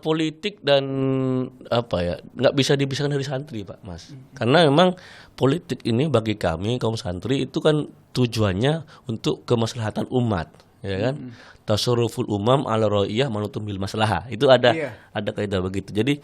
Politik dan apa ya, nggak bisa dipisahkan dari santri, Pak, Mas. Karena memang politik ini bagi kami kaum santri itu kan tujuannya untuk kemaslahatan umat, ya kan? Tasarruful umam ala ra'iyah manutum bil maslahah. Itu ada kaidah begitu. Jadi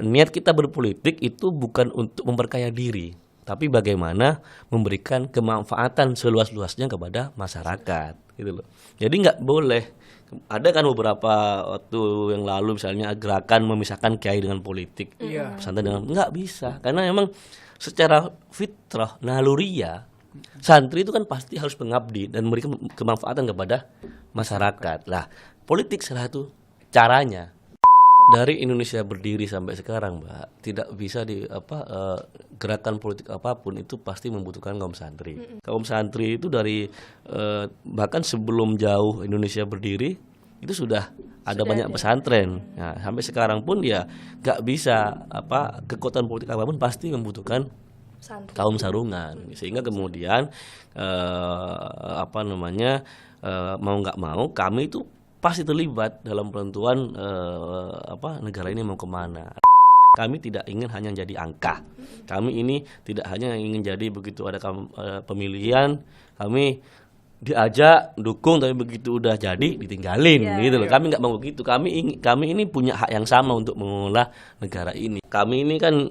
niat kita berpolitik itu bukan untuk memperkaya diri, tapi bagaimana memberikan kemanfaatan seluas-luasnya kepada masyarakat, gitu loh. Jadi nggak boleh. Ada kan beberapa waktu yang lalu misalnya gerakan memisahkan kiai dengan politik, pesantren dengan nggak bisa, karena memang secara fitrah naluriah santri itu kan pasti harus mengabdi dan memberikan kemanfaatan kepada masyarakat. Lah, politik salah satu caranya. Dari Indonesia berdiri sampai sekarang, Mbak, tidak bisa gerakan politik apapun itu pasti membutuhkan kaum santri. Kaum santri itu dari bahkan sebelum jauh Indonesia berdiri itu sudah ada banyak pesantren. Nah, sampai sekarang pun ya nggak bisa kekuatan politik apapun pasti membutuhkan kaum sarungan. Sehingga kemudian mau nggak mau kami itu pasti terlibat dalam penentuan negara ini mau kemana. Kami tidak ingin hanya jadi angka. Kami ini tidak hanya ingin jadi begitu ada pemilihan kami diajak dukung, tapi begitu udah jadi ditinggalin, gitu loh. Kami nggak mau begitu. Kami ini punya hak yang sama untuk mengelola negara ini. Kami ini kan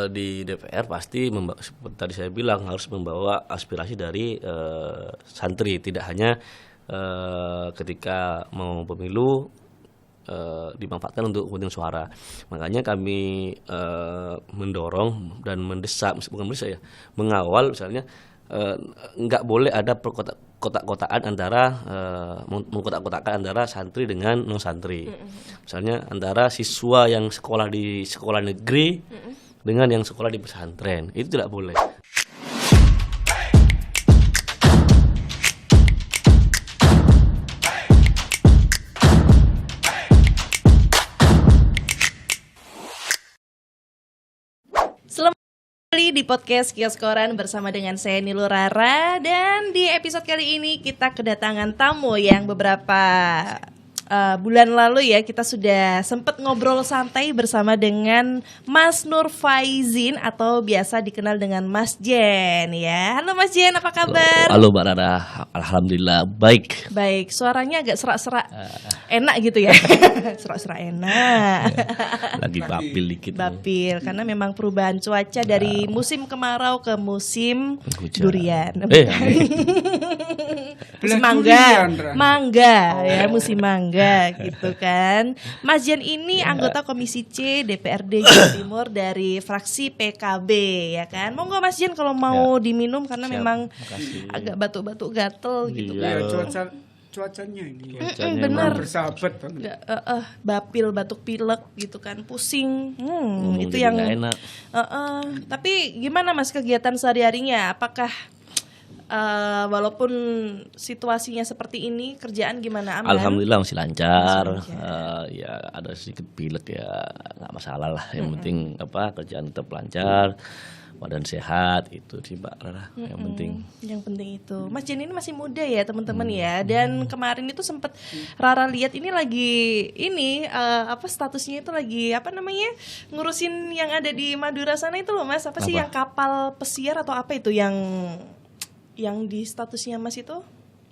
di DPR pasti seperti tadi saya bilang harus membawa aspirasi dari santri, tidak hanya ketika mau pemilu dimanfaatkan untuk kepentingan suara. Makanya kami mendorong dan mengawal misalnya nggak boleh ada kotak-kotakan antara santri dengan non santri. Misalnya antara siswa yang sekolah di sekolah negeri dengan yang sekolah di pesantren, itu tidak boleh. Di podcast Kios Koran bersama dengan saya Nilu Rara, dan di episode kali ini kita kedatangan tamu yang beberapa bulan lalu ya kita sudah sempat ngobrol santai bersama dengan Mas Nur Faizin atau biasa dikenal dengan Mas Jen ya. Halo Mas Jen, apa kabar? Halo Mbak Rara, alhamdulillah baik. Baik, suaranya agak serak-serak enak gitu ya. Serak-serak enak. Lagi bapil dikit. Bapil karena memang perubahan cuaca dari musim kemarau ke musim hujan. Durian. Musim mangga ya, musim mangga gitu kan. Mas Jen ini anggota Komisi C DPRD Jawa Timur dari fraksi PKB ya kan. Monggo Mas Jen kalau mau diminum karena memang agak batuk-batuk gatel gitu kan. Cuacanya ini benar bersahabat banget. Bapil, batuk pilek gitu kan, pusing. Itu yang enak. Tapi gimana Mas kegiatan sehari-harinya? Apakah walaupun situasinya seperti ini, kerjaan gimana, aman? Alhamdulillah masih lancar. Ya ada sedikit pilek ya nggak masalah lah. Yang penting kerjaan tetap lancar, badan sehat, itu sih Mbak Rara yang penting. Yang penting itu. Mas Jen ini masih muda ya teman-teman ya. Dan kemarin itu sempat Rara lihat ini lagi statusnya itu lagi ngurusin yang ada di Madura sana itu loh Mas. Apa sih yang kapal pesiar atau apa itu yang di statusnya Mas itu?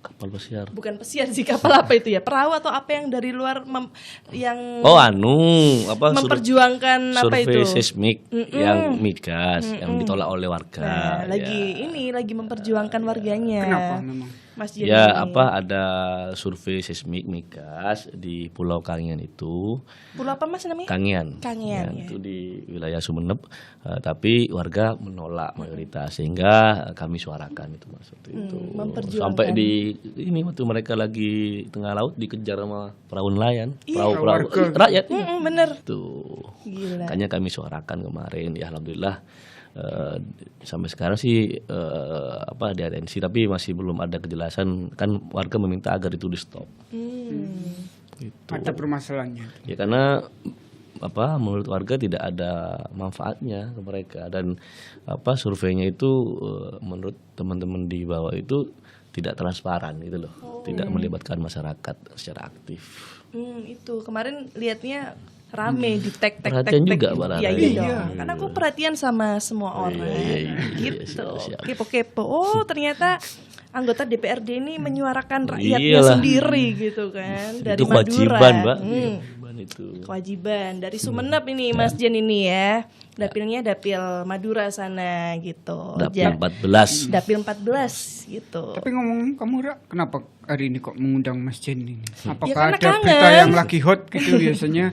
Kapal pesiar. Bukan pesiar sih, kapal apa itu ya? Perahu atau apa yang dari luar memperjuangkan apa itu? Survei seismik yang migas yang ditolak oleh warga. Nah, lagi memperjuangkan warganya. Kenapa memang? Mas Jen ada survei seismik migas di Pulau Kangean itu. Pulau apa Mas namanya? Kangean ya. Itu di wilayah Sumeneb, tapi warga menolak mayoritas sehingga kami suarakan itu maksud itu. Sampai di ini waktu mereka lagi tengah laut dikejar sama perahu nelayan, perahu rakyat. Bener. Tuh. Gila. Makanya kami suarakan kemarin, ya alhamdulillah. Sampai sekarang sih di atensi, tapi masih belum ada kejelasan, kan warga meminta agar itu di stop. Gitu. Ada permasalahannya. Ya karena menurut warga tidak ada manfaatnya ke mereka, dan surveinya itu menurut teman-teman di bawah itu tidak transparan gitu loh, tidak melibatkan masyarakat secara aktif. Itu kemarin liatnya rame di tag Perhatian juga, Mbak Iya Lara. iya Iya. dong. Karena aku perhatian sama semua orang. Gitu. siap. Kepo-kepo. Oh, ternyata anggota DPRD ini menyuarakan rakyatnya Iyalah. sendiri gitu kan dari Itu kewajiban, Madura. Mbak. Kewajiban itu. Kewajiban dari Sumeneb ini Mas Jen ini ya. Dapilnya Dapil Madura sana gitu. Dapil 14. Dapil 14 gitu. Tapi ngomong kamu Ra, kenapa hari ini kok mengundang Mas Jen ini? karena Apakah ada kangen. berita yang lagi hot gitu biasanya?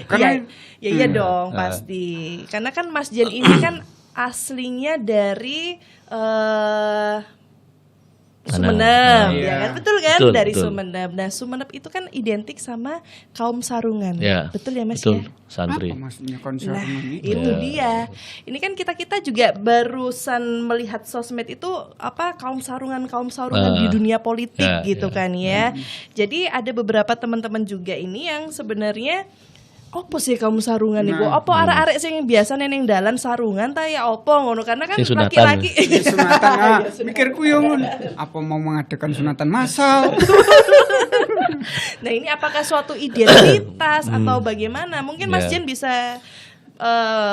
Karena Iya dong pasti. Karena kan Mas Jen ini kan aslinya dari Sumeneb, Iya. ya kan? Betul kan? Betul, Dari betul. Sumeneb. Nah, Sumeneb itu kan identik sama kaum sarungan. Ya, Betul ya, Mas betul, ya? santri. apa maksudnya konser Nah, ini? itu dia. Ini kan kita juga barusan melihat sosmed itu kaum sarungan di dunia politik ya, gitu kan ya. Jadi ada beberapa teman-teman juga ini yang sebenarnya opo sih kaum sarungan iku? Opo arek-arek sing biasa neneng dalan sarungan ta ya opo ngono karena kan Sing sunatan, laki-laki Ya, sunatan mikirku yang apa mau mengadakan sunatan massal? Nah, ini apakah suatu identitas atau bagaimana? Mungkin Mas Ya. Jen bisa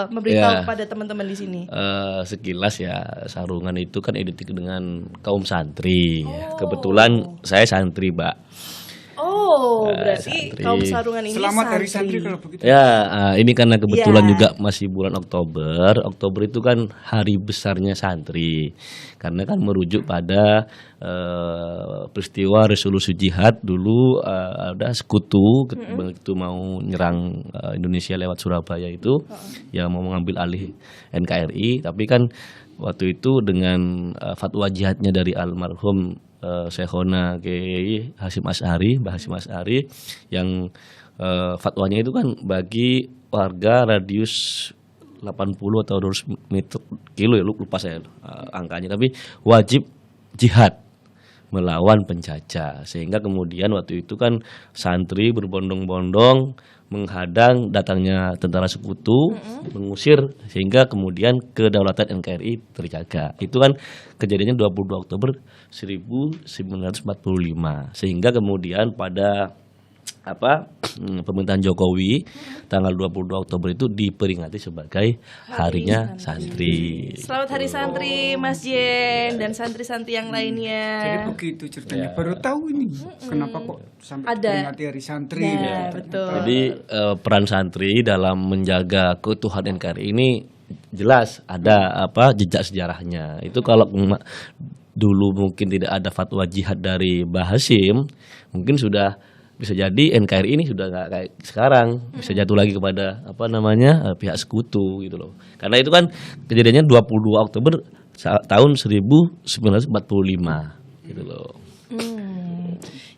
memberitahu Ya. kepada teman-teman di sini. Sekilas ya, sarungan itu kan identik dengan kaum santri. Kebetulan saya santri, Mbak. Oh, berarti santri. kaum sarungan ini Selamat hari santri kalau begitu. Ya, ini karena kebetulan Ya. juga masih bulan Oktober. Oktober itu kan hari besarnya santri. Karena kan merujuk pada peristiwa resolusi jihad dulu, ada sekutu begitu mau nyerang Indonesia lewat Surabaya itu, yang mau mengambil alih NKRI. Tapi kan waktu itu dengan fatwa jihadnya dari almarhum Syekhona Kiai Hasyim Asy'ari, Mbah Hasyim Asy'ari, yang fatwanya itu kan bagi warga radius 80 atau 200 meter kilo ya, lupa saya angkanya, tapi wajib jihad melawan penjajah. Sehingga kemudian waktu itu kan santri berbondong-bondong menghadang datangnya tentara sekutu, mengusir, sehingga kemudian kedaulatan NKRI terjaga. Itu kan kejadiannya 22 Oktober 1945. Sehingga kemudian pada pemerintahan Jokowi tanggal 22 Oktober itu diperingati sebagai harinya santri. Selamat Hari Santri Mas Jen dan santri-santri yang Jadi lainnya. begitu ceritanya. Baru tahu ini kenapa kok sampai Ada. peringati hari santri. Nah, betul. Jadi peran santri dalam menjaga keutuhan NKRI ini jelas ada jejak sejarahnya. Itu kalau dulu mungkin tidak ada fatwa jihad dari Mbah Hasyim, mungkin sudah bisa jadi NKRI ini sudah nggak kayak sekarang, bisa jatuh lagi kepada pihak sekutu gitu loh. Karena itu kan kejadiannya 22 Oktober tahun 1945 gitu loh.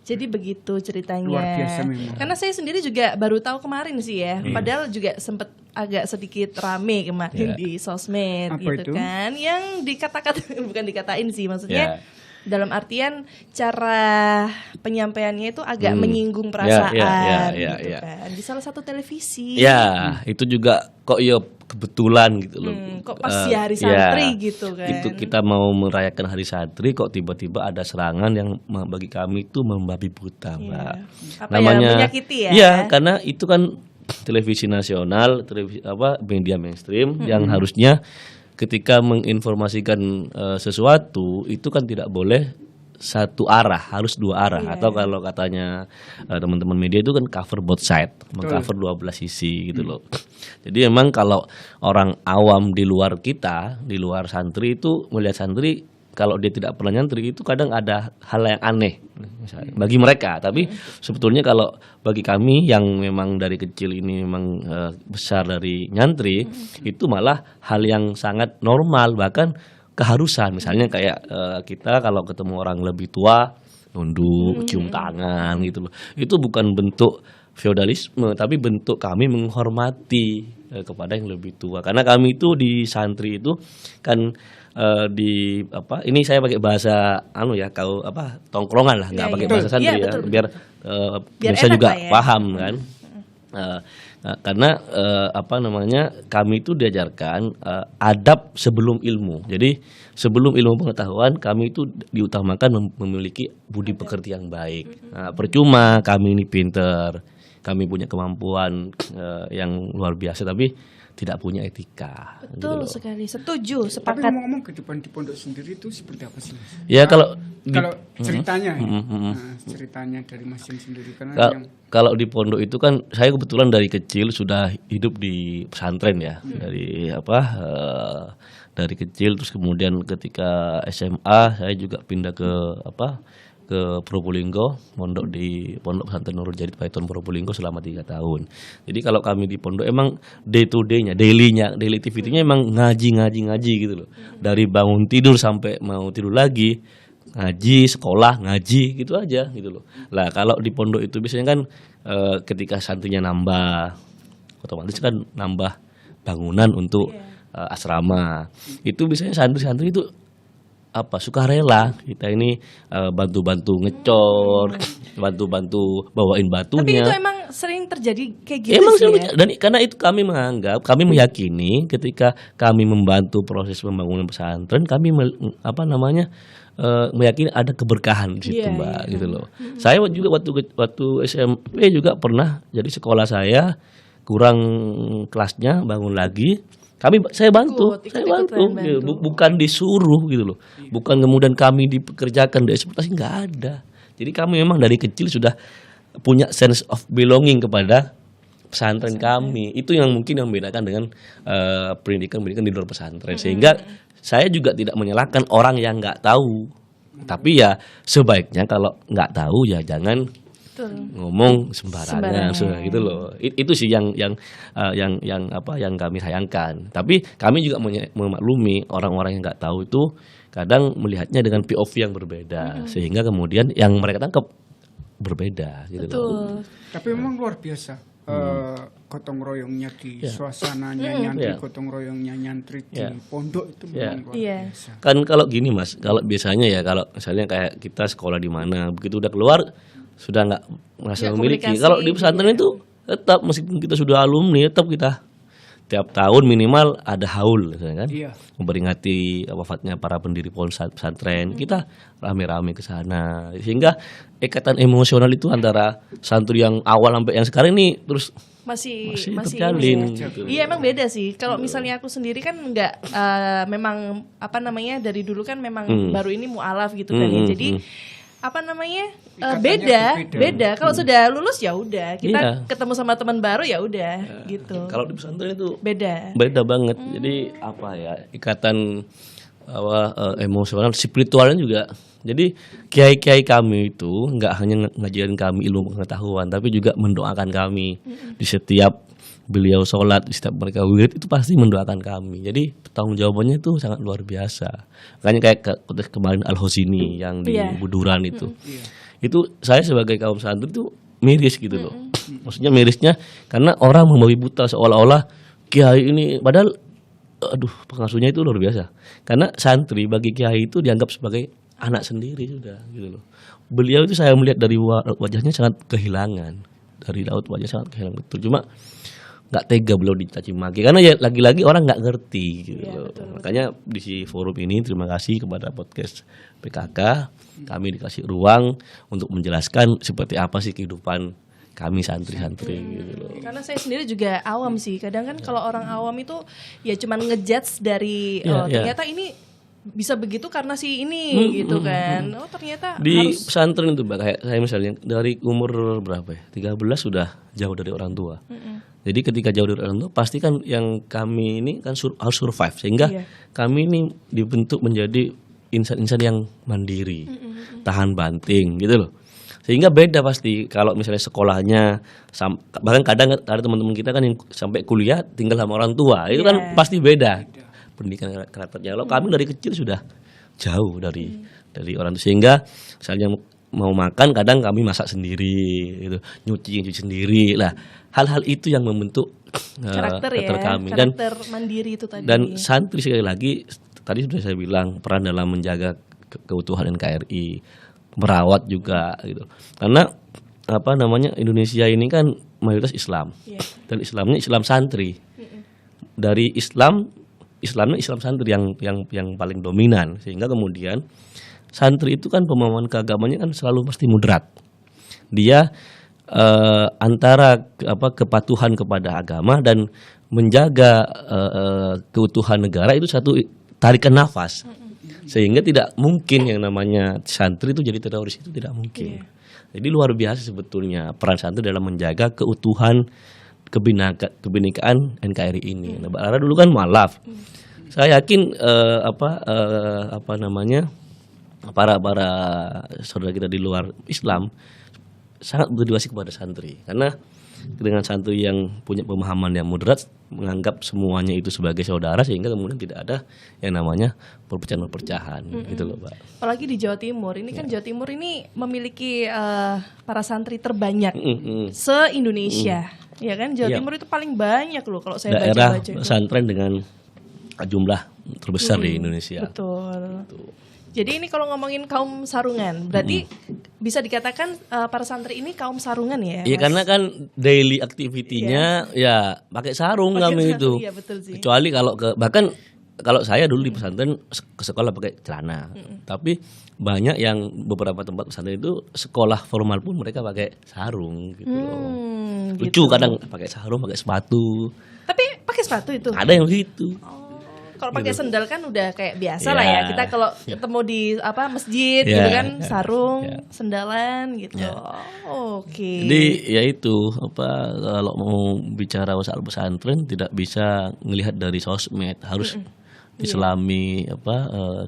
Jadi begitu ceritanya. Luar biasa memang. Karena saya sendiri juga baru tahu kemarin sih ya. Padahal juga sempat agak sedikit rame kemarin di sosmed Apa gitu itu? kan. Yang bukan dikatain sih, maksudnya Ya. dalam artian cara penyampaiannya itu agak menyinggung perasaan ya, gitu ya. kan. Di salah satu televisi. Ya, itu juga kok ya kebetulan gitu loh. Kok pas di hari santri gitu kan. Itu kita mau merayakan hari santri kok tiba-tiba ada serangan yang bagi kami itu membabi buta, Mbak. Apa ya, menyakiti ya? Iya, karena itu kan televisi nasional, media mainstream yang harusnya ketika menginformasikan sesuatu itu kan tidak boleh satu arah, harus dua arah. Atau kalau katanya teman-teman media itu kan cover both side, mengcover 12 sisi gitu loh. Jadi memang kalau orang awam di luar kita, di luar santri itu melihat santri, kalau dia tidak pernah nyantri itu kadang ada hal yang aneh misalnya, bagi mereka. Tapi sebetulnya kalau bagi kami yang memang dari kecil ini memang besar dari nyantri, itu malah hal yang sangat normal, bahkan keharusan. Misalnya kayak kita kalau ketemu orang lebih tua nunduk, cium tangan gitu loh. Itu bukan bentuk feodalisme, tapi bentuk kami menghormati kepada yang lebih tua. Karena kami itu di santri itu kan ini saya pakai bahasa tongkrongan lah, nggak pakai bahasa santri Iya, ya, betul. biar Biar bisa enak juga lah ya. paham kan. Karena kami itu diajarkan adab sebelum ilmu. Jadi sebelum ilmu pengetahuan kami itu diutamakan memiliki budi pekerti yang baik. Nah, percuma kami ini pinter, kami punya kemampuan yang luar biasa, tapi tidak punya etika. Betul gitu sekali, setuju, Tapi sepakat. ngomong-ngomong kehidupan di pondok sendiri itu seperti apa sih, Mas? Ya kalau Ceritanya, ceritanya dari Mas Yin sendiri karena yang kalau di pondok itu kan saya kebetulan dari kecil sudah hidup di pesantren ya. Dari kecil, terus kemudian ketika SMA saya juga pindah ke Probolinggo, mondok di Pondok Pesantren Nurul Jadid Paiton Probolinggo selama 3 tahun. Jadi kalau kami di pondok emang day to day-nya, daily activity-nya emang ngaji gitu loh. Dari bangun tidur sampai mau tidur lagi, ngaji, sekolah, ngaji gitu aja gitu loh. Lah kalau di pondok itu biasanya kan ketika santrinya nambah, otomatis kan nambah bangunan untuk asrama. Itu biasanya santri-santri itu sukarela kita ini bantu-bantu ngecor, bantu-bantu bawain batunya. Tapi itu emang sering terjadi kayak gitu Emang sih ya? dan karena itu kami meyakini ketika kami membantu proses pembangunan pesantren, kami meyakini ada keberkahan di situ, Iya, Mbak, gitu loh. Saya juga waktu SMP juga pernah, jadi sekolah saya kurang kelasnya bangun lagi. Saya bantu, gitu. Bukan disuruh gitu loh. Bukan kemudian kami dipekerjakan, dieksploitasi, nggak ada. Jadi kami memang dari kecil sudah punya sense of belonging kepada pesantren kami. Itu yang mungkin yang membedakan dengan pendidikan di luar pesantren. Sehingga saya juga tidak menyalahkan orang yang nggak tahu. Tapi ya sebaiknya kalau nggak tahu ya jangan ngomong sembarangan gitu loh. Itu sih yang kami sayangkan. Tapi kami juga memaklumi orang-orang yang nggak tahu itu kadang melihatnya dengan POV yang berbeda, sehingga kemudian yang mereka tangkap berbeda gitu loh. Tapi memang luar biasa gotong royongnya di suasananya nyantri, gotong royongnya nyantri di pondok itu memang luar biasa. Kan kalau gini Mas, kalau biasanya ya kalau misalnya kayak kita sekolah di mana, begitu udah keluar sudah nggak merasa memiliki. Kalau di pesantren itu tetap meskipun kita sudah alumni, tetap kita tiap tahun minimal ada haul, kan? Memperingati wafatnya para pendiri pesantren. Kita rame-rame ke sana, sehingga ikatan emosional itu antara santri yang awal sampai yang sekarang ini terus masih terjalin. Gitu. Iya emang beda sih. Kalau misalnya aku sendiri kan nggak, memang dari dulu kan memang baru ini mualaf gitu kan ya. Jadi beda. Kalau sudah lulus ya udah kita ketemu sama teman baru ya udah gitu. Kalau di pesantren itu beda banget. Jadi ikatan emosional, spiritualnya juga. Jadi kiai-kiai kami itu nggak hanya ngajarin kami ilmu pengetahuan, tapi juga mendoakan kami di setiap beliau sholat, di setiap mereka wirid itu pasti mendoakan kami. Jadi tanggung jawabannya itu sangat luar biasa. Makanya kayak kemarin Al-Hosini yang di Buduran itu. Itu saya sebagai kaum santri itu miris gitu loh. Maksudnya mirisnya karena orang membabi buta seolah-olah kiai ini, padahal pengasuhnya itu luar biasa. Karena santri bagi kiai itu dianggap sebagai anak sendiri sudah gitu loh. Beliau itu saya melihat dari wajahnya sangat kehilangan. Dari raut wajah sangat kehilangan betul. Cuma nggak tega beliau dicaci maki karena ya lagi-lagi orang nggak ngerti gitu loh. Makanya di forum ini terima kasih kepada podcast PKK, kami dikasih ruang untuk menjelaskan seperti apa sih kehidupan kami santri-santri gitu loh. Karena saya sendiri juga awam sih. Kadang kan kalau orang awam itu ya cuman ngejudge dari ternyata ini bisa begitu karena si ini gitu kan. Oh ternyata di pesantren itu Mbak, kayak saya misalnya dari umur berapa ya? 13 sudah jauh dari orang tua. Jadi ketika jauh dari orang tua pasti kan yang kami ini kan harus survive, sehingga kami ini dibentuk menjadi insan-insan yang mandiri, tahan banting gitu loh. Sehingga beda pasti kalau misalnya sekolahnya, bahkan kadang ada teman-teman kita kan yang sampai kuliah tinggal sama orang tua, itu kan pasti beda pendidikan karakternya. Kalau kami dari kecil sudah jauh dari orang tua, sehingga misalnya mau makan kadang kami masak sendiri, gitu, nyuci sendiri lah. Hal-hal itu yang membentuk karakter kami karakter mandiri itu tadi. Dan santri sekali lagi tadi sudah saya bilang peran dalam menjaga keutuhan NKRI, merawat juga gitu. Karena Indonesia ini kan mayoritas Islam. Dan Islamnya Islam santri. Dari Islamnya Islam santri yang paling dominan, sehingga kemudian santri itu kan pemahaman keagamannya kan selalu pasti moderat. Dia antara kepatuhan kepada agama dan menjaga keutuhan negara itu satu tarikan nafas. Sehingga tidak mungkin yang namanya santri itu jadi teroris, itu tidak mungkin. Jadi luar biasa sebetulnya peran santri dalam menjaga keutuhan kebinekaan NKRI ini. Mbak Rara dulu kan mualaf. Saya yakin para saudara kita di luar Islam sangat berdedikasi kepada santri, karena dengan santri yang punya pemahaman yang moderat menganggap semuanya itu sebagai saudara, sehingga kemudian tidak ada yang namanya perpecahan gitu loh, Pak. Apalagi di Jawa Timur ini kan Jawa Timur ini memiliki para santri terbanyak se-Indonesia. Ya kan Jawa Timur itu paling banyak loh kalau saya daerah baca-baca. Pesantren dengan jumlah terbesar di Indonesia. Betul. Jadi ini kalau ngomongin kaum sarungan, berarti bisa dikatakan para santri ini kaum sarungan ya? Iya, karena kan daily activity-nya ya pakai sarung kami itu. Iya, betul sih. Kecuali bahkan kalau saya dulu di pesantren ke sekolah pakai celana. Tapi banyak yang beberapa tempat pesantren itu sekolah formal pun mereka pakai sarung gitu loh. Lucu kadang pakai sarung, pakai sepatu. Tapi pakai sepatu itu? Ada yang gitu. Kalau pakai sendal kan udah kayak biasa lah ya. Kita kalau ketemu di masjid gitu kan, sarung, sendalan gitu. Oke. Jadi ya itu kalau mau bicara soal pesantren tidak bisa melihat dari sosmed, harus diselami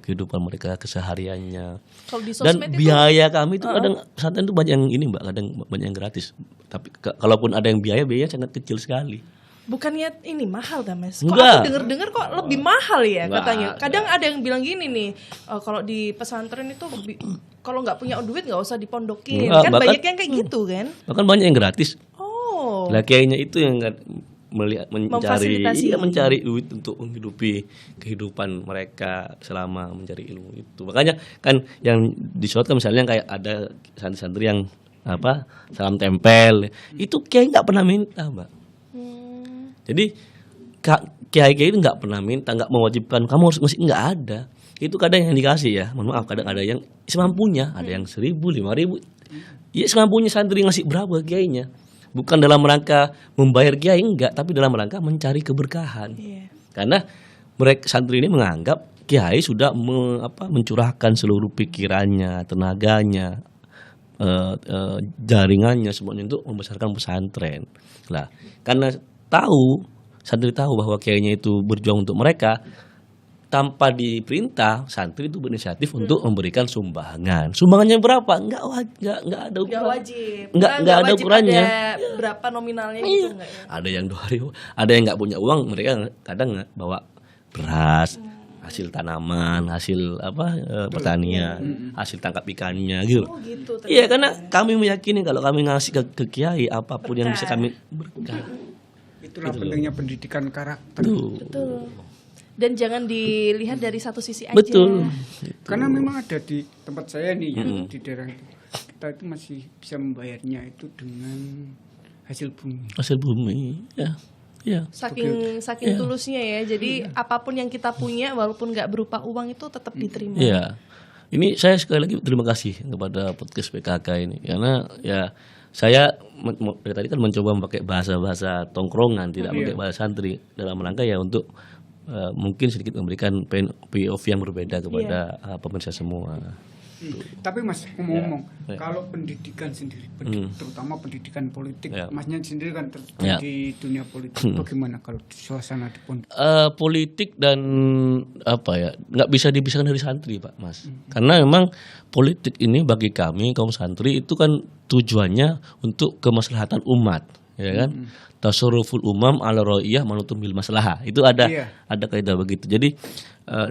kehidupan mereka kesehariannya. Kalau di dan sosmed biaya kami itu kadang pesantren itu banyak yang ini Mbak, kadang banyak yang gratis. Tapi kalaupun ada yang biaya sangat kecil sekali. Bukannya ini mahal kan Mas? Kok Enggak. aku denger-dengar kok lebih mahal ya? Enggak, katanya. Kadang ada yang bilang gini nih, kalau di pesantren itu kalau nggak punya duit nggak usah dipondokin. Enggak, Kan banyak yang kayak gitu kan? Bahkan banyak yang gratis. Oh. Lah kiainya itu yang mencari duit untuk menghidupi kehidupan mereka selama mencari ilmu itu. Makanya kan yang disorotkan misalnya kayak ada santri-santri yang salam tempel, itu kiai nggak pernah minta, Mbak. Jadi kiai itu nggak pernah minta, nggak mewajibkan kamu harus mesti, nggak ada. Itu kadang yang dikasih ya, mohon maaf, kadang ada yang semampunya, ada yang 1.000, 5.000. Ya semampunya santri ngasih berapa kiainya. Bukan dalam rangka membayar kiai, enggak, tapi dalam rangka mencari keberkahan. Karena mereka santri ini menganggap kiai sudah mencurahkan seluruh pikirannya, tenaganya, jaringannya semuanya untuk membesarkan pesantren. Lah, karena santri tahu bahwa kiainya itu berjuang untuk mereka, tanpa diperintah santri itu berinisiatif untuk memberikan sumbangan. Sumbangannya berapa? Enggak ada ukuran. Enggak wajib. Enggak ada ukurannya. Ada berapa nominalnya gitu enggak ya? Ada yang 2.000, ada yang enggak punya uang, mereka kadang bawa beras, hasil tanaman, hasil pertanian, hasil tangkap ikannya gitu. Oh gitu. Iya, karena kami meyakini kalau kami ngasih ke kiai apapun yang bisa kami berkah. Itulah pentingnya pendidikan karakter. Betul. Dan jangan dilihat dari satu sisi aja. Betul. Karena memang ada di tempat saya nih ya, di daerah itu. Kita itu masih bisa membayarnya itu dengan hasil bumi. Hasil bumi, ya. Ya. Saking tulusnya ya. Jadi apapun yang kita punya walaupun nggak berupa uang itu tetap diterima. Iya. Ini saya sekali lagi terima kasih kepada podcast PKK ini, karena ya saya dari tadi kan mencoba memakai bahasa-bahasa tongkrongan, tidak pakai bahasa santri, dalam rangka ya untuk mungkin sedikit memberikan POV yang berbeda kepada pemirsa semua. Tapi Mas, ngomong-ngomong, kalau pendidikan sendiri, terutama pendidikan politik, Masnya sendiri kan di dunia politik, bagaimana kalau suasana di pondok? Politik dan nggak bisa dipisahkan dari santri, Pak, Mas. Karena memang politik ini bagi kami kaum santri itu kan tujuannya untuk kemaslahatan umat, ya kan? Tasarruful umam ala ra'iyah manutum bil maslahah. Itu ada kaidah begitu. Jadi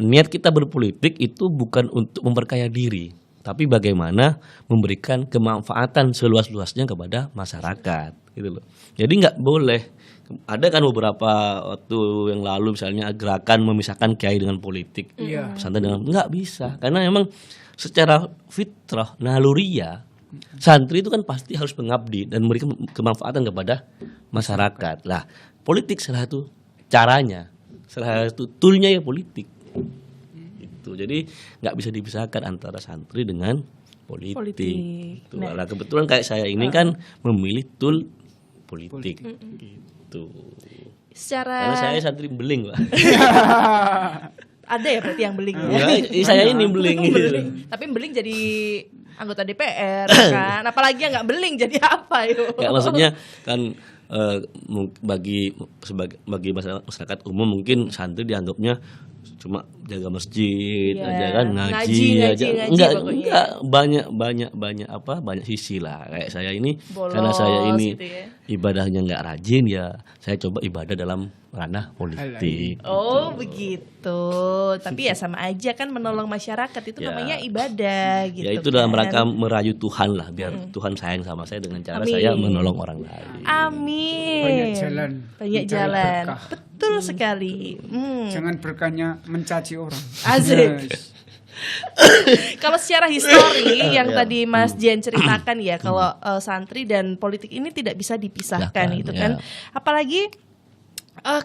niat kita berpolitik itu bukan untuk memperkaya diri, tapi bagaimana memberikan kemanfaatan seluas-luasnya kepada masyarakat, gitu loh. Jadi nggak boleh. Ada kan beberapa waktu yang lalu misalnya gerakan memisahkan kiai dengan politik, pesantren dengan, nggak bisa. Karena memang secara fitrah naluriah Santri itu kan pasti harus mengabdi dan memberikan kemanfaatan kepada masyarakat. Lah, politik salah satu caranya, salah satu toolnya ya politik. Itu. Jadi nggak bisa dipisahkan antara santri dengan politik. Nah, kebetulan kayak saya ini kan memilih tool politik. Gitu. Karena saya santri beling, Pak. Ada ya berarti yang beling ya? Saya ini beling. Tapi beling jadi anggota DPR kan. Apalagi yang nggak beling jadi apa yuk? Ya maksudnya kan bagi masyarakat umum mungkin santri dianggapnya cuma jaga masjid aja kan, ngaji aja. Enggak banyak sisi lah. Kayak saya ini bolos, karena saya ini gitu ya. Ibadahnya enggak rajin ya, saya coba ibadah dalam ranah politik. Oh, begitu. Tapi ya sama aja kan menolong masyarakat itu namanya ibadah gitu. Ya itu dalam rangka merayu Tuhan lah, biar Tuhan sayang sama saya dengan cara saya menolong orang lain. Amin. Banyak jalan. Betul sekali. Jangan berkahnya mencaci orang. Asik. Kalau secara histori yang tadi Mas Jen ceritakan ya, kalau santri dan politik ini tidak bisa dipisahkan gitu kan. Apalagi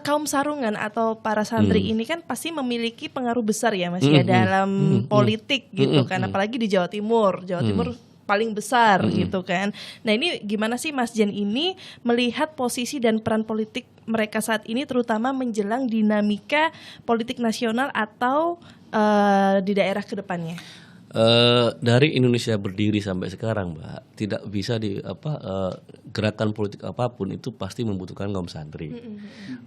kaum sarungan atau para santri ini kan pasti memiliki pengaruh besar ya Mas ya dalam politik gitu kan. Apalagi di Jawa Timur. Jawa Timur paling besar gitu kan. Nah ini gimana sih Mas Jen ini melihat posisi dan peran politik mereka saat ini terutama menjelang dinamika politik nasional atau di daerah kedepannya? Dari Indonesia berdiri sampai sekarang, Mbak, tidak bisa gerakan politik apapun itu pasti membutuhkan kaum santri.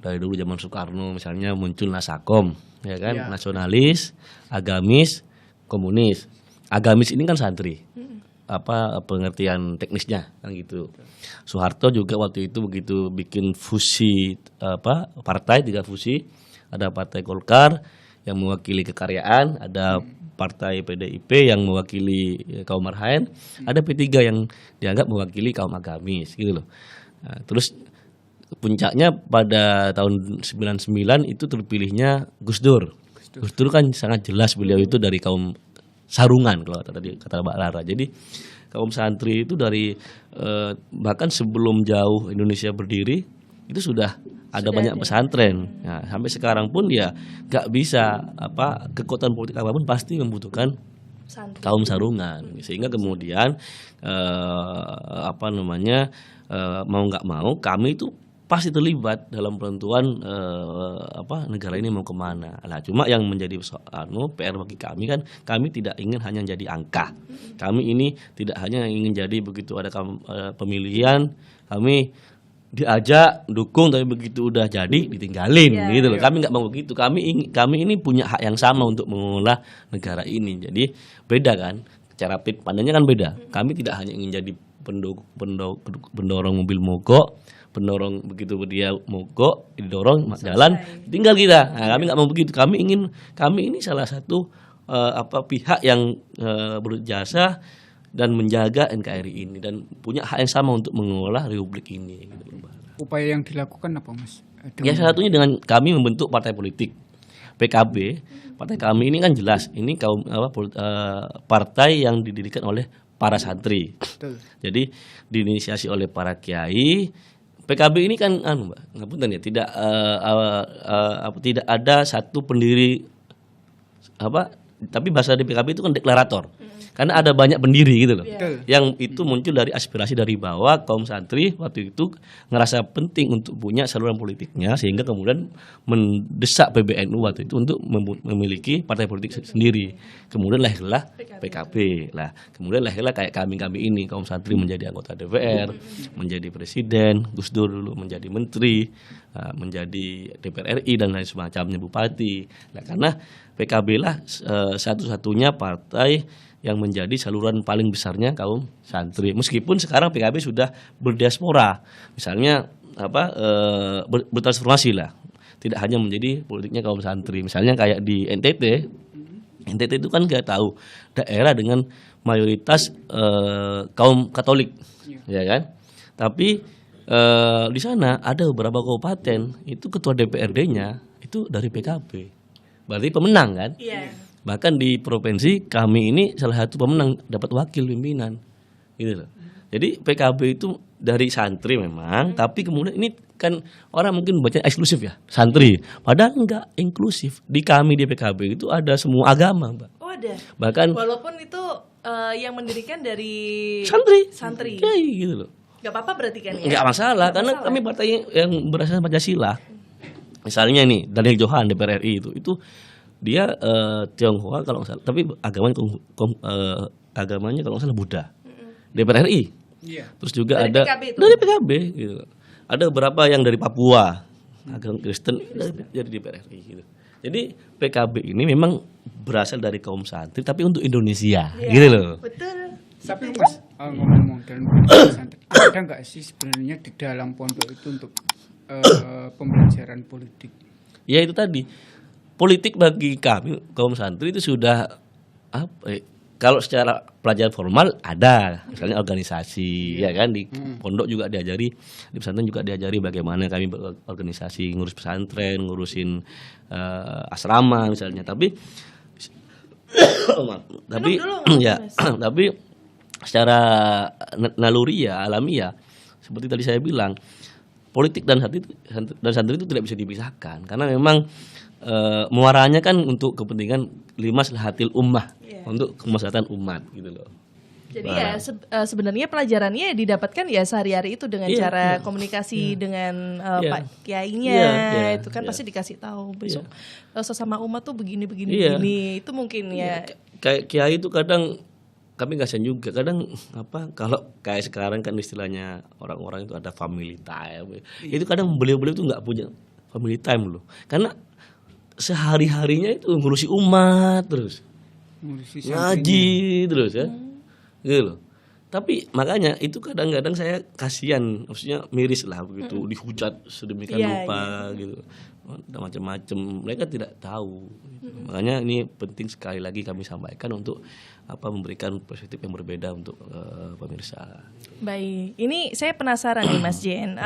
Dari dulu zaman Soekarno misalnya muncul Nasakom, ya kan, nasionalis, agamis, komunis. Agamis ini kan santri. Pengertian teknisnya kan gitu. Soeharto juga waktu itu begitu bikin fusi partai, 3 fusi, ada Partai Golkar yang mewakili kekaryaan, ada Partai PDIP yang mewakili kaum marhaen, ada P3 yang dianggap mewakili kaum agamis gitu loh. Nah, terus puncaknya pada tahun 99 itu terpilihnya Gus Dur. Gus Dur kan sangat jelas beliau itu dari kaum sarungan kalau tadi kata Mbak Rara. Jadi kaum santri itu dari bahkan sebelum jauh Indonesia berdiri itu sudah ada banyak pesantren. Nah, sampai sekarang pun ya nggak bisa kekuatan politik apapun pasti membutuhkan kaum sarungan. Sehingga kemudian mau nggak mau kami itu pasti terlibat dalam penentuan negara ini mau kemana. Nah, cuma yang menjadi PR bagi kami kan, kami tidak ingin hanya jadi angka. Kami ini tidak hanya ingin jadi begitu ada pemilihan kami diajak dukung tapi begitu udah jadi ditinggalin gitu loh. Kami nggak mau begitu. Kami ini punya hak yang sama untuk mengelola negara ini. Jadi beda kan, cara pandangnya kan beda. Kami tidak hanya ingin jadi pendorong mobil mogok, pendorong begitu dia mogok didorong jalan tinggal kita. Nah, kami nggak mau begitu. Kami ini salah satu pihak yang berjasa dan menjaga NKRI ini dan punya hak yang sama untuk mengelola republik ini. Upaya yang dilakukan apa, Mas? Ya salah satunya dengan kami membentuk partai politik PKB. Partai kami ini kan jelas ini kaum partai yang didirikan oleh para santri. Betul. Jadi diinisiasi oleh para kiai. PKB ini kan ngapunten ya, tidak ada satu pendiri tapi bahasa di PKB itu kan deklarator. Karena ada banyak pendiri gitu loh. Yang itu muncul dari aspirasi dari bawah, kaum santri waktu itu ngerasa penting untuk punya saluran politiknya sehingga kemudian mendesak PBNU waktu itu untuk memiliki partai politik sendiri. Kemudian lahirlah PKB. Lah, kemudian lahirlah kayak kami ini kaum santri menjadi anggota DPR, menjadi presiden, Gus Dur dulu menjadi menteri, menjadi DPR RI dan lain semacamnya, bupati. Nah, karena PKB lah satu-satunya partai yang menjadi saluran paling besarnya kaum santri. Meskipun sekarang PKB sudah berdiaspora, misalnya bertransformasi lah, tidak hanya menjadi politiknya kaum santri. Misalnya kayak di NTT itu kan nggak tahu daerah dengan mayoritas kaum Katolik, ya kan? Tapi di sana ada beberapa kabupaten itu ketua DPRD-nya itu dari PKB, berarti pemenang kan? Bahkan di provinsi kami ini salah satu pemenang dapat wakil pimpinan. gitu loh. Jadi PKB itu dari santri memang, tapi kemudian ini kan orang mungkin baca eksklusif ya, santri. Padahal enggak inklusif. Di kami di PKB itu ada semua agama, Mbak. Oh ada. Bahkan walaupun itu yang mendirikan dari santri. Kayak gitu loh. Gak apa-apa berarti kan ya? Enggak masalah, karena kami partai yang berasal Pancasila. Misalnya nih Daniel Johan DPR RI itu dia Tionghoa kalau nggak salah, tapi agamanya agamanya kalau nggak salah Buddha. DPR RI. Iya. Terus juga dari ada PKB itu. dari PKB gitu. Ada beberapa yang dari Papua, agama Kristen dari DPR RI gitu. Jadi PKB ini memang berasal dari kaum santri tapi untuk Indonesia gitu loh. Betul. Tapi Mas, ngomong dalam pendidikan santri, ada nggak sih sebenarnya di dalam pondok itu untuk pembelajaran politik? Ya itu tadi. Politik bagi kami kaum santri itu sudah kalau secara pelajaran formal ada, misalnya organisasi, ya kan di pondok juga diajari, di pesantren juga diajari bagaimana kami berorganisasi, ngurus pesantren, ngurusin asrama misalnya. Tapi tapi secara naluriah, alamiah, seperti tadi saya bilang, politik dan santri itu tidak bisa dipisahkan karena memang muaranya kan untuk kepentingan limaslahatil ummah, untuk kemaslahatan umat gitu loh. Jadi ya sebenarnya pelajarannya didapatkan ya sehari-hari itu dengan cara komunikasi dengan Pak Kiainya, itu kan pasti dikasih tahu besok sesama umat tuh begini itu mungkin ya. Kayak Kiai itu kadang kami kasihan juga, kadang kalau kayak sekarang kan istilahnya orang-orang itu ada family time, itu kadang beliau-beliau itu nggak punya family time loh, karena sehari-harinya itu ngurusi umat terus, ngaji terus ya, gitu loh. Tapi makanya itu kadang-kadang saya kasihan, maksudnya miris lah begitu, dihujat sedemikian rupa gitu, macam-macam, mereka tidak tahu. Makanya ini penting sekali lagi kami sampaikan untuk memberikan perspektif yang berbeda untuk pemirsa. Baik, ini saya penasaran nih Mas Jen,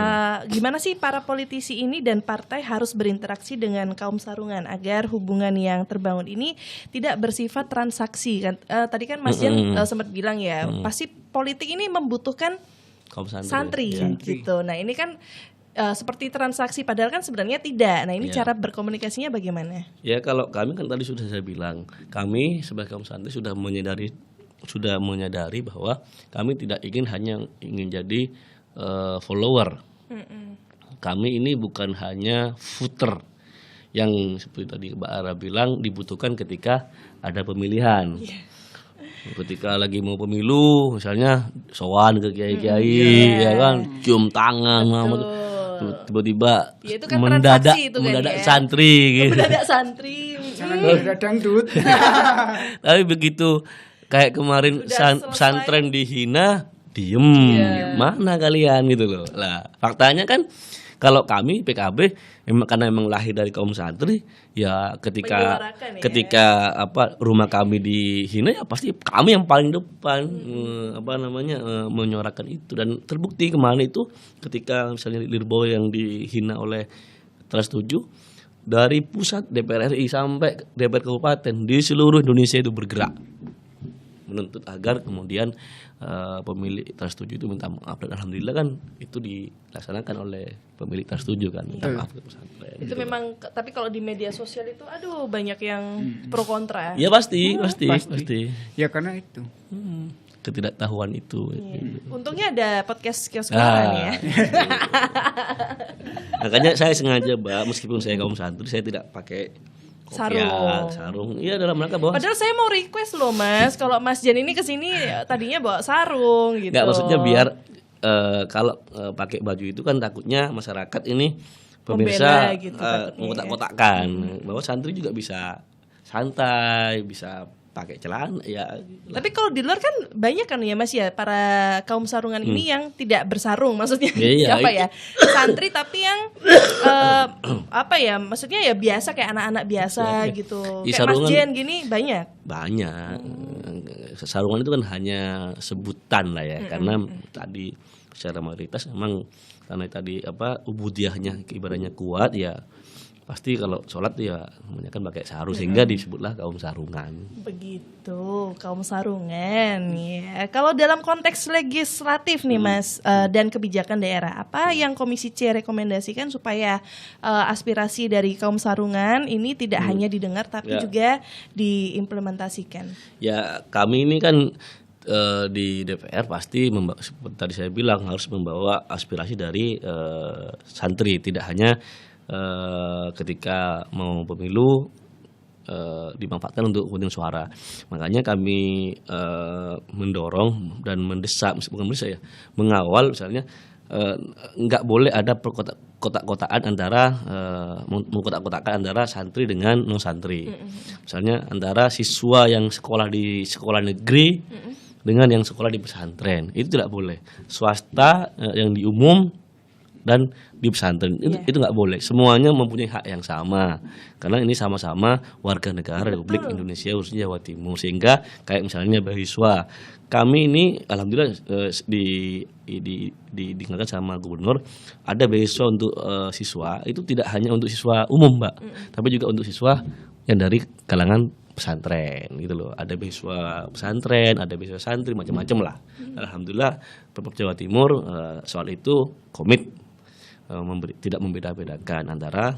gimana sih para politisi ini dan partai harus berinteraksi dengan kaum sarungan agar hubungan yang terbangun ini tidak bersifat transaksi kan? Tadi kan Mas Jen sempat bilang ya, pasti politik ini membutuhkan kaum santri gitu. Nah ini kan seperti transaksi padahal kan sebenarnya tidak. Nah ini cara berkomunikasinya bagaimana? Ya kalau kami kan tadi sudah saya bilang, kami sebagai kaum santri sudah menyadari bahwa kami tidak ingin jadi follower. Kami ini bukan hanya footer yang seperti tadi Mbak Ara bilang dibutuhkan ketika ada pemilihan. Ketika lagi mau pemilu misalnya sowan ke kiai-kiai ya kan, cium tangan tiba-tiba itu kan mendadak itu kan, santri gitu. Mendadak santri. Jangan mendadak dangdut. Tapi begitu kayak kemarin pesantren dihina, diem. Mana kalian gitu loh. Lah, faktanya kan kalau kami PKB karena memang lahir dari kaum santri, ya ketika rumah kami dihina ya pasti kami yang paling depan menyuarakan itu, dan terbukti kemarin itu ketika misalnya Lirboy yang dihina oleh Trans 7, dari pusat DPR RI sampai DPR kabupaten di seluruh Indonesia itu bergerak menuntut agar kemudian pemilik Trans 7 itu minta maaf, dan alhamdulillah kan itu dilaksanakan oleh pemilik Trans 7 kan, minta maaf ke pesantren. Itu gitu memang, tapi kalau di media sosial itu banyak yang pro kontra. Ya pasti. Ya karena itu. Ketidaktahuan itu. Untungnya ada podcast kios koran ya. Makanya saya sengaja, Mbak, meskipun saya kaum santri, saya tidak pakai sarung. Iya, dalam rangka bahwa padahal saya mau request loh Mas, kalau Mas Jan ini kesini tadinya bawa sarung gitu. Nggak, maksudnya biar kalau pakai baju itu kan takutnya masyarakat ini pemirsa gitu, mengkotak-kotakkan bahwa santri juga bisa santai, bisa pakai celana ya. Tapi kalau di luar kan banyak kan ya Mas ya, para kaum sarungan ini yang tidak bersarung, maksudnya santri tapi yang maksudnya ya biasa kayak anak-anak biasa gitu. Kayak sarungan, Mas Jen gini banyak. Sarungan itu kan hanya sebutan lah ya, karena tadi secara mayoritas memang karena tadi ubudiyahnya ibaratnya kuat ya. pasti kalau sholat ya kebanyakan pakai sarung sehingga disebutlah kaum sarungan. Begitu, kaum sarungan ya. Kalau dalam konteks legislatif nih Mas, dan kebijakan daerah, apa yang Komisi C rekomendasikan supaya aspirasi dari kaum sarungan ini tidak hanya didengar tapi juga diimplementasikan? Ya, kami ini kan di DPR pasti seperti tadi saya bilang harus membawa aspirasi dari santri, tidak hanya ketika mau pemilu dimanfaatkan untuk kepentingan suara. Makanya kami mendorong dan mendesak, bukan mendesak ya, mengawal misalnya nggak boleh ada kotak-kotakan antara mengkotak-kotakan antara santri dengan non santri. Misalnya antara siswa yang sekolah di sekolah negeri dengan yang sekolah di pesantren, itu tidak boleh. Swasta yang di umum dan di pesantren itu nggak boleh. Semuanya mempunyai hak yang sama karena ini sama-sama warga negara Republik Indonesia khususnya Jawa Timur. Sehingga kayak misalnya beasiswa, kami ini alhamdulillah diingatkan sama gubernur ada beasiswa untuk siswa, itu tidak hanya untuk siswa umum Mbak, tapi juga untuk siswa yang dari kalangan pesantren gitu loh. Ada beasiswa pesantren, ada beasiswa santri, macam-macam lah. Alhamdulillah Pemprov Jawa Timur soal itu komit tidak membeda-bedakan antara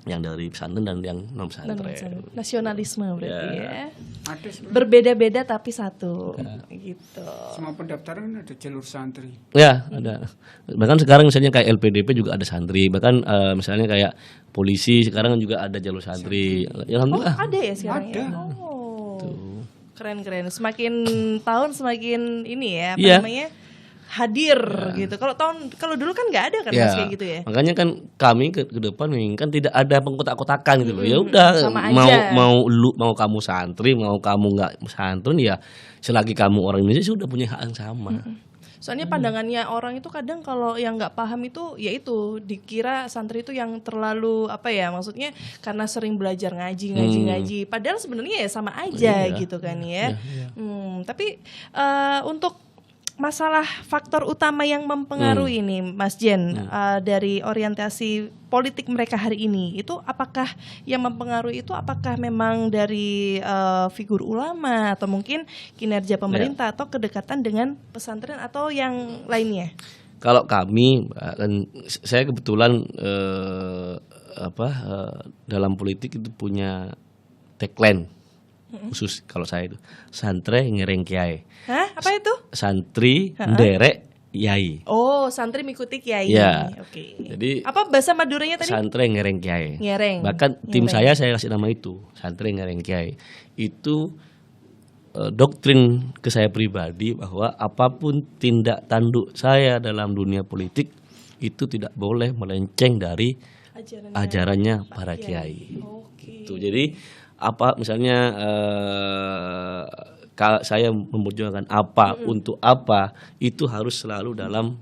yang dari pesantren dan yang non pesantren. Nasionalisme berarti ya. Berbeda-beda tapi satu gitu. Semua pendaftaran ada jalur santri. Ya, ada. Bahkan sekarang misalnya kayak LPDP juga ada santri, bahkan misalnya kayak polisi sekarang juga ada jalur santri. Ya, alhamdulillah. Ada ya sekarang ada. ya. Keren-keren. Semakin tahun semakin ini ya, apa namanya? Hadir gitu. Kalau dulu kan nggak ada kan Mas kayak gitu ya. Makanya kan kami ke depan kan tidak ada pengkotak-kotakan gitu loh. Ya udah mau kamu santri, mau kamu nggak santri ya selagi kamu orang Indonesia sudah punya hak yang sama. Soalnya pandangannya orang itu kadang kalau yang nggak paham itu ya itu dikira santri itu yang terlalu apa ya, maksudnya karena sering belajar ngaji. Padahal sebenarnya ya sama aja gitu kan ya. Tapi untuk masalah faktor utama yang mempengaruhi ini Mas Jen dari orientasi politik mereka hari ini itu apakah yang mempengaruhi itu apakah memang dari figur ulama atau mungkin kinerja pemerintah atau kedekatan dengan pesantren atau yang lainnya? Kalau kami saya kebetulan dalam politik itu punya tagline khusus kalau saya itu santri ngereng kiai. Hah? Apa itu? Santri nderek yai. Oh, santri mengikuti kiai. Ya. Oke. Jadi apa bahasa Maduranya tadi? Santri ngereng kiai. Ngereng. Bahkan tim saya kasih nama itu, santri ngereng kiai. Itu doktrin ke saya pribadi bahwa apapun tindak tanduk saya dalam dunia politik itu tidak boleh melenceng dari ajarannya para kiai. Itu jadi apa misalnya saya memperjuangkan apa untuk apa itu harus selalu dalam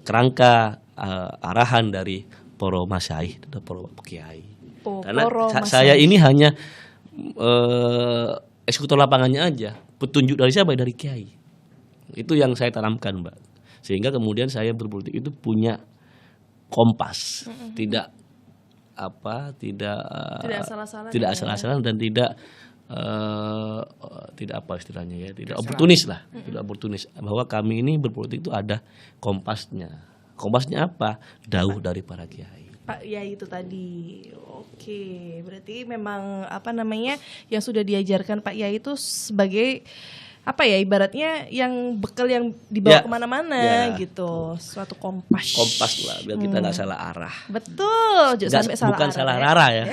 kerangka arahan dari para masyayikh dan para kiai. Karena saya ini hanya eksekutor lapangannya aja, petunjuk dari siapa? Dari kiai. Itu yang saya tanamkan Mbak. Sehingga kemudian saya berpolitik itu punya kompas, tidak asal-asalan dan tidak apa istilahnya ya, tidak oportunis lah, tidak oportunis. Bahwa kami ini berpolitik itu ada kompasnya. Kompasnya apa? Dauh dari para kiai. Pak Yai itu tadi. Oke, berarti memang apa namanya yang sudah diajarkan Pak Yai itu sebagai apa ya ibaratnya yang bekal yang dibawa kemana-mana gitu, suatu kompas lah biar kita nggak salah arah. Betul, sampai salah bukan arah, salah rara ya.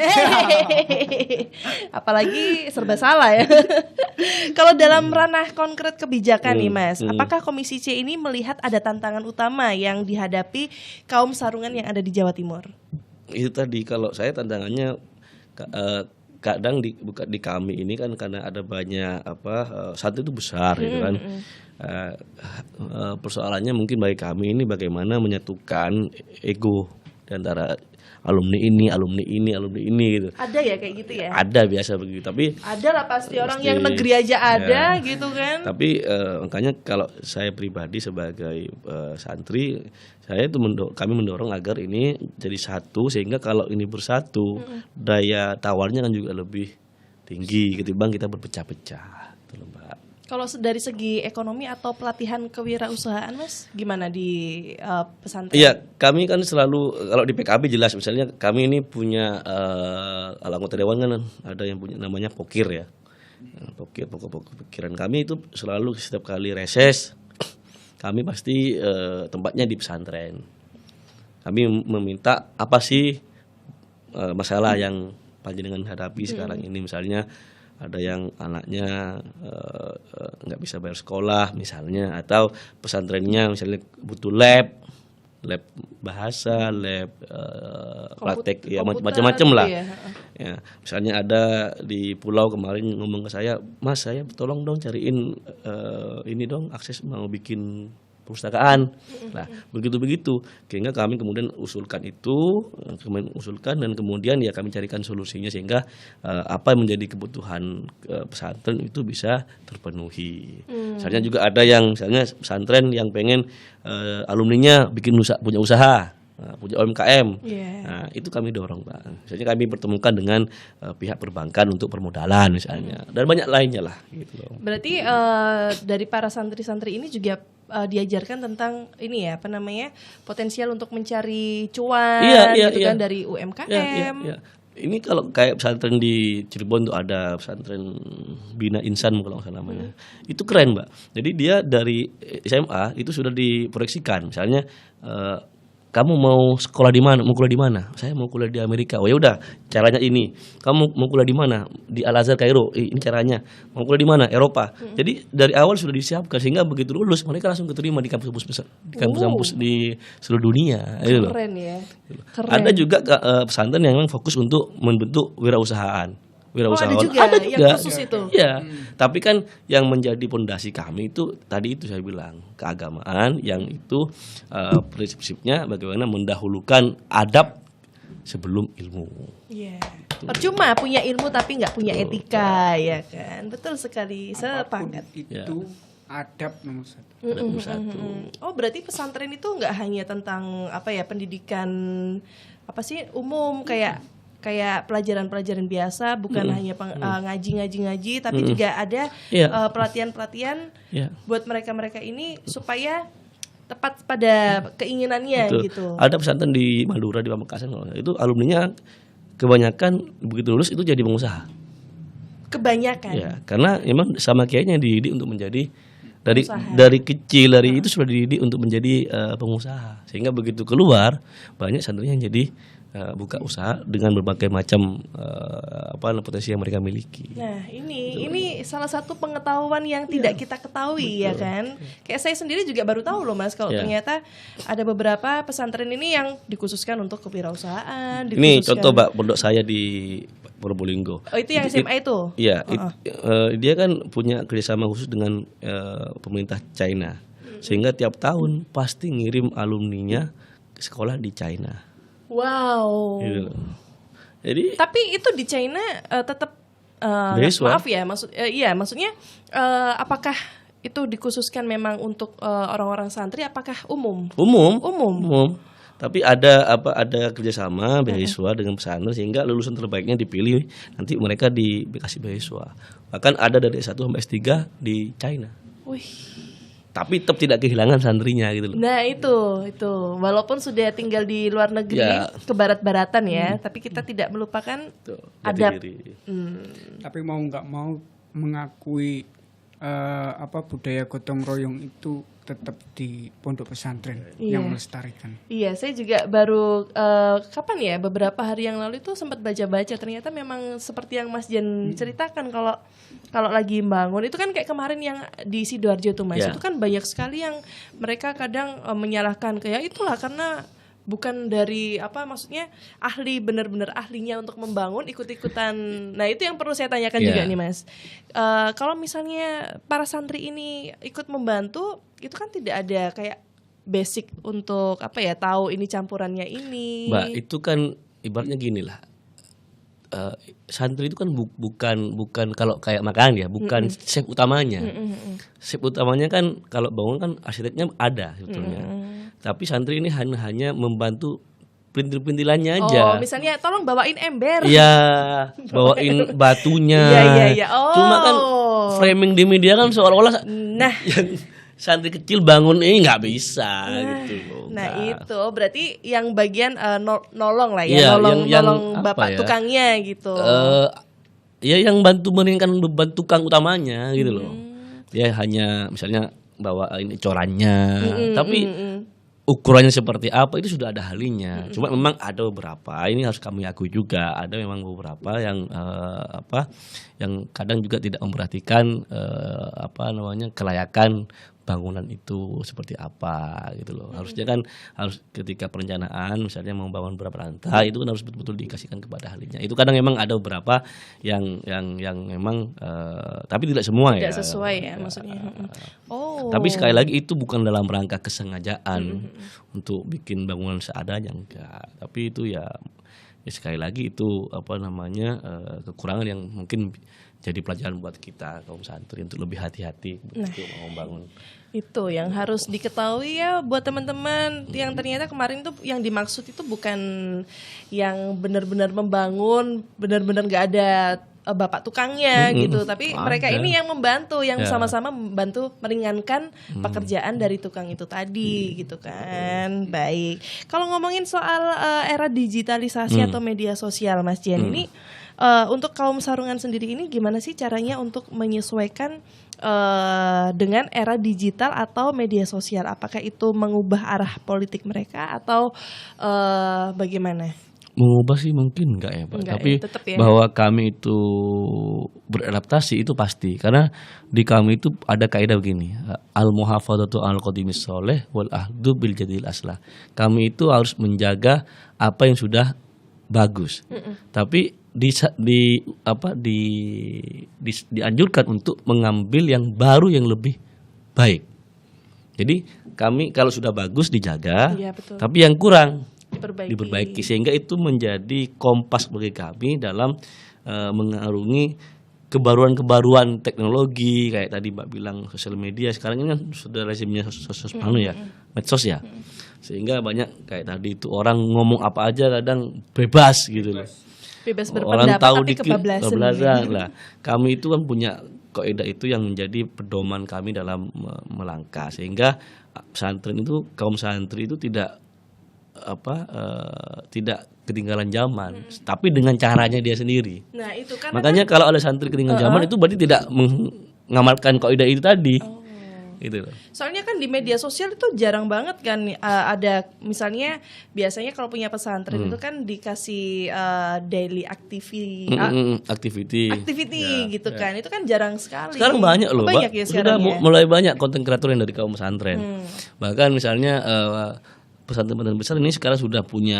Apalagi serba salah ya. Kalau dalam ranah konkret kebijakan nih Mas, apakah Komisi C ini melihat ada tantangan utama yang dihadapi kaum sarungan yang ada di Jawa Timur? Itu tadi kalau saya tantangannya kadang di kami ini kan karena ada banyak santri itu besar gitu kan. Persoalannya mungkin bagi kami ini bagaimana menyatukan ego di antara alumni ini gitu. Ada ya kayak gitu ya? Ada biasa begitu, tapi ada lah pasti orang pasti, yang negeri aja ada ya. gitu kan. Tapi makanya kalau saya pribadi sebagai santri, kami mendorong agar ini jadi satu, sehingga kalau ini bersatu daya tawarnya kan juga lebih tinggi ketimbang kita berpecah-pecah, gitu loh, Mbak. Kalau dari segi ekonomi atau pelatihan kewirausahaan, Mas, gimana di pesantren? Iya, kami kan selalu kalau di PKB jelas, misalnya kami ini punya anggota dewan kan ada yang punya namanya pokir ya. Pokok pikiran kami itu selalu setiap kali reses kami pasti tempatnya di pesantren. Kami meminta apa sih masalah yang panjenengan hadapi sekarang ini, misalnya ada yang anaknya nggak bisa bayar sekolah misalnya, atau pesantrennya misalnya butuh lab bahasa, lab praktek ya macam-macam lah. Iya. Ya, misalnya ada di pulau kemarin ngomong ke saya, Mas, saya tolong dong cariin ini dong akses mau bikin perpustakaan. Nah, begitu-begitu. Sehingga kami kemudian usulkan dan kemudian ya kami carikan solusinya sehingga apa yang menjadi kebutuhan pesantren itu bisa terpenuhi. Misalnya juga ada yang misalnya pesantren yang pengen alumninya punya usaha. Punya UMKM, nah, itu kami dorong, Pak. Misalnya kami pertemukan dengan pihak perbankan untuk permodalan misalnya, dan banyak lainnya lah. Gitu loh. Berarti dari para santri-santri ini juga diajarkan tentang ini ya, apa namanya, potensial untuk mencari cuan, gitu kan dari UMKM. Iya. Ini kalau kayak pesantren di Cirebon tuh ada pesantren Bina Insan kalau nggak salah namanya. Itu keren, Mbak. Jadi dia dari SMA itu sudah diproyeksikan, misalnya. Kamu mau sekolah di mana? Mau kuliah di mana? Saya mau kuliah di Amerika. Oh ya udah, caranya ini. Kamu mau kuliah di mana? Di Al Azhar Kairo. Ini caranya. Mau kuliah di mana? Eropa. Jadi dari awal sudah disiapkan sehingga begitu lulus mereka langsung keterima di kampus-kampus di seluruh dunia. Keren ya. Keren. Ada juga pesantren yang memang fokus untuk membentuk wirausahaan. Ada juga yang khusus itu. Ya, tapi kan yang menjadi pondasi kami itu tadi itu saya bilang keagamaan yang itu prinsip-prinsipnya bagaimana mendahulukan adab sebelum ilmu. Iya. Percuma punya ilmu tapi nggak punya etika, ya kan? Betul sekali. Sepakat. Itu adab nomor satu. Nomor satu. Oh, berarti pesantren itu nggak hanya tentang apa ya, pendidikan apa sih umum kayak pelajaran-pelajaran biasa, bukan hanya ngaji, tapi juga ada pelatihan-pelatihan buat mereka-mereka ini supaya tepat pada keinginannya. Betul. Gitu. Ada pesantren di Madura, di Pamekasan, itu alumninya kebanyakan begitu lulus itu jadi pengusaha. Kebanyakan. Ya, karena memang sama kiainya dididik untuk menjadi dari kecil itu sudah dididik untuk menjadi pengusaha, sehingga begitu keluar banyak santrinya yang jadi buka usaha dengan berbagai macam potensi yang mereka miliki. Nah, ini salah satu pengetahuan yang tidak kita ketahui. Betul. Ya kan. Kayak saya sendiri juga baru tahu loh, Mas, kalau ternyata ada beberapa pesantren ini yang dikhususkan untuk kewirausahaan. Ini contoh, Mbak, pondok saya di Probolinggo. Oh, itu yang SMA itu? Iya, dia kan punya kerjasama khusus dengan pemerintah China, sehingga tiap tahun pasti ngirim alumninya ke sekolah di China. Wow. Gitu. Jadi. Tapi itu di China tetap maaf ya, maksudnya apakah itu dikhususkan memang untuk orang-orang santri? Apakah umum? Umum. Tapi ada kerjasama beasiswa dengan pesantren sehingga lulusan terbaiknya dipilih, nanti mereka dikasih beasiswa. Bahkan ada dari S1 sampai S3 di China. Wih. Tapi tetap tidak kehilangan santrinya gitu loh. Nah itu walaupun sudah tinggal di luar negeri ke barat-baratan ya, tapi kita tidak melupakan adab. Tapi mau nggak mau mengakui budaya gotong royong itu tetap di pondok pesantren yang melestarikan. Iya, saya juga baru kapan ya, beberapa hari yang lalu itu sempat baca-baca, ternyata memang seperti yang Mas Jan ceritakan, kalau lagi bangun itu kan kayak kemarin yang di Sidoarjo tuh, Mas, itu kan banyak sekali yang mereka kadang menyalahkan kayak itulah karena bukan dari maksudnya benar-benar ahlinya untuk membangun, ikut-ikutan. Nah itu yang perlu saya tanyakan juga nih, Mas. Kalau misalnya para santri ini ikut membantu, itu kan tidak ada kayak basic untuk apa ya, tahu ini campurannya ini. Mbak, itu kan ibaratnya gini lah. Santri itu kan bukan kalau kayak makan ya, bukan chef utamanya. Chef utamanya kan kalau bangun kan arsiteknya ada sebetulnya. Tapi santri ini hanya membantu perintil-perintilannya aja. Oh, misalnya tolong bawain ember. Iya, bawain batunya. Iya. Oh. Cuma kan framing di media kan seolah-olah Nah, yang santri kecil bangun ini nggak bisa gitu loh. nah Nggak. itu berarti yang bagian nolong lah Iya, ya, yang nolong apa bapak ya? tukangnya gitu. Ya yang bantu meringankan beban tukang utamanya gitu loh. Dia hanya misalnya bawa ini corannya, tapi ukurannya seperti apa itu sudah ada ahlinya. Cuma memang ada beberapa, ini harus kami akui juga, ada memang beberapa yang yang kadang juga tidak memperhatikan kelayakan bangunan itu seperti apa gitu loh. Harusnya kan harus ketika perencanaan misalnya membangun berapa lantai itu kan harus betul-betul dikasihkan kepada ahlinya. Itu kadang memang ada beberapa yang memang tapi tidak semua ya. Tidak sesuai ya maksudnya. Oh. Tapi sekali lagi itu bukan dalam rangka kesengajaan untuk bikin bangunan seadanya, enggak. Tapi itu ya sekali lagi itu kekurangan yang mungkin jadi pelajaran buat kita kaum santri untuk lebih hati-hati untuk membangun. Itu yang harus diketahui ya buat teman-teman yang ternyata kemarin tuh yang dimaksud itu bukan yang benar-benar membangun, benar-benar nggak ada bapak tukangnya gitu, tapi mereka ini yang membantu, yang sama-sama membantu meringankan pekerjaan dari tukang itu tadi gitu kan. Baik, kalau ngomongin soal era digitalisasi atau media sosial Mas Jen, ini untuk kaum sarungan sendiri ini gimana sih caranya untuk menyesuaikan dengan era digital atau media sosial? Apakah itu mengubah arah politik mereka atau bagaimana? Mengubah sih mungkin enggak ya Pak, tapi ya. bahwa kami itu beradaptasi itu pasti, karena di kami itu ada kaidah begini, al-muhafadzatu al-qadimis sholeh wal ahdu bil jadil aslah. Kami itu harus menjaga apa yang sudah bagus, tapi dianjurkan untuk mengambil yang baru yang lebih baik. Jadi kami kalau sudah bagus dijaga, tapi yang kurang diperbaiki sehingga itu menjadi kompas bagi kami dalam mengarungi kebaruan-kebaruan teknologi kayak tadi Mbak bilang sosial media sekarang ini kan sudah rezimnya medsos ya, sehingga banyak kayak tadi itu orang ngomong apa aja kadang bebas gitu loh, bebas orang berpendapat tahu tapi dikit kebablasan lah. Kami itu kan punya kaidah itu yang menjadi pedoman kami dalam melangkah, sehingga pesantren itu kaum santri itu tidak ketinggalan zaman, tapi dengan caranya dia sendiri. Nah, itu kan makanya kalau ada santri ketinggalan zaman itu berarti tidak mengamalkan kaidah itu tadi. Gitu loh. Soalnya kan di media sosial itu jarang banget kan ada misalnya biasanya kalau punya pesantren itu kan dikasih daily activity gitu kan. Itu kan jarang sekali. Sekarang banyak loh, banyak ya sekarang. Sudah mulai banyak konten kreator yang dari kaum pesantren. Bahkan misalnya pesantren-pesantren besar ini sekarang sudah punya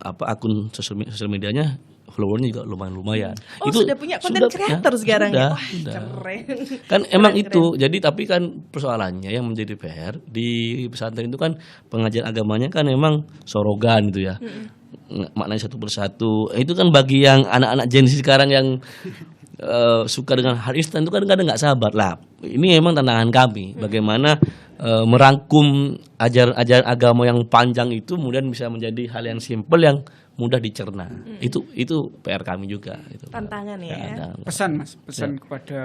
akun sosial medianya, followernya juga lumayan. Oh, itu sudah punya konten kreator sekarang ya. Wah, keren. Kan emang itu. Jadi tapi kan persoalannya yang menjadi PR di pesantren itu kan pengajian agamanya kan emang sorogan gitu ya. Maknanya satu persatu. Itu kan bagi yang anak-anak Gen Z sekarang yang suka dengan hal instan itu kadang-kadang nggak sabar lah. Ini memang tantangan kami bagaimana merangkum ajaran agama yang panjang itu kemudian bisa menjadi hal yang simpel yang mudah dicerna. Itu PR kami juga. Tantangan ya. Pesan Mas, kepada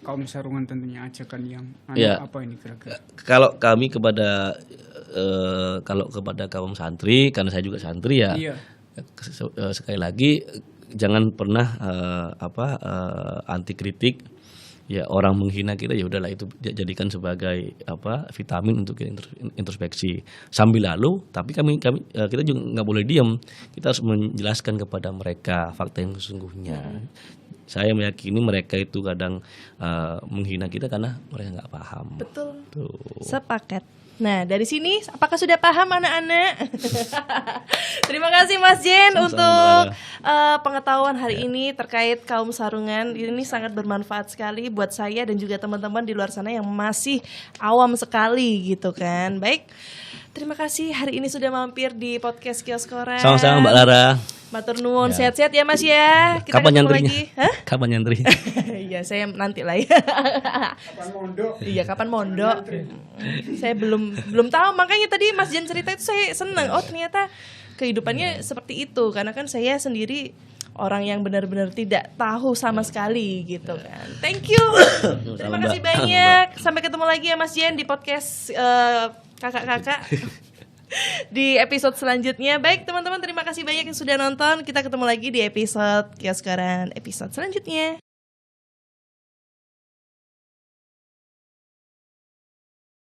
kaum sarungan tentunya ajakan yang apa ini kira-kira? Kalau kami kepada kaum santri, karena saya juga santri ya. Sekali lagi jangan pernah anti kritik. Ya, orang menghina kita ya udahlah itu jadikan sebagai vitamin untuk introspeksi. Sambil lalu tapi kita juga nggak boleh diam. Kita harus menjelaskan kepada mereka fakta yang sesungguhnya. Saya meyakini mereka itu kadang menghina kita karena mereka nggak paham. Betul. Tuh. Sepakat. Nah, dari sini apakah sudah paham anak-anak? Terima kasih Mas Jen untuk pengetahuan hari ini terkait kaum sarungan. Ini sangat bermanfaat sekali buat saya dan juga teman-teman di luar sana yang masih awam sekali gitu kan. Baik, terima kasih hari ini sudah mampir di podcast Kios Koran. Sama-sama Mbak Lara. Matur nuwun, sehat-sehat ya Mas ya. Kita Kapan ketemu nyantrinya? lagi. Hah? Kapan nyantri? Iya, saya nanti lah ya. Kapan mondok? Iya, kapan mondok? Saya belum tahu, makanya tadi Mas Jan cerita itu saya seneng. Oh, ternyata kehidupannya seperti itu, karena kan saya sendiri orang yang benar-benar tidak tahu sama sekali gitu kan. Thank you. Terima kasih banyak. Sampai ketemu lagi ya Mas Jan di podcast kakak-kakak. Di episode selanjutnya. Baik teman-teman, terima kasih banyak yang sudah nonton. Kita ketemu lagi di episode Kios Koran episode selanjutnya.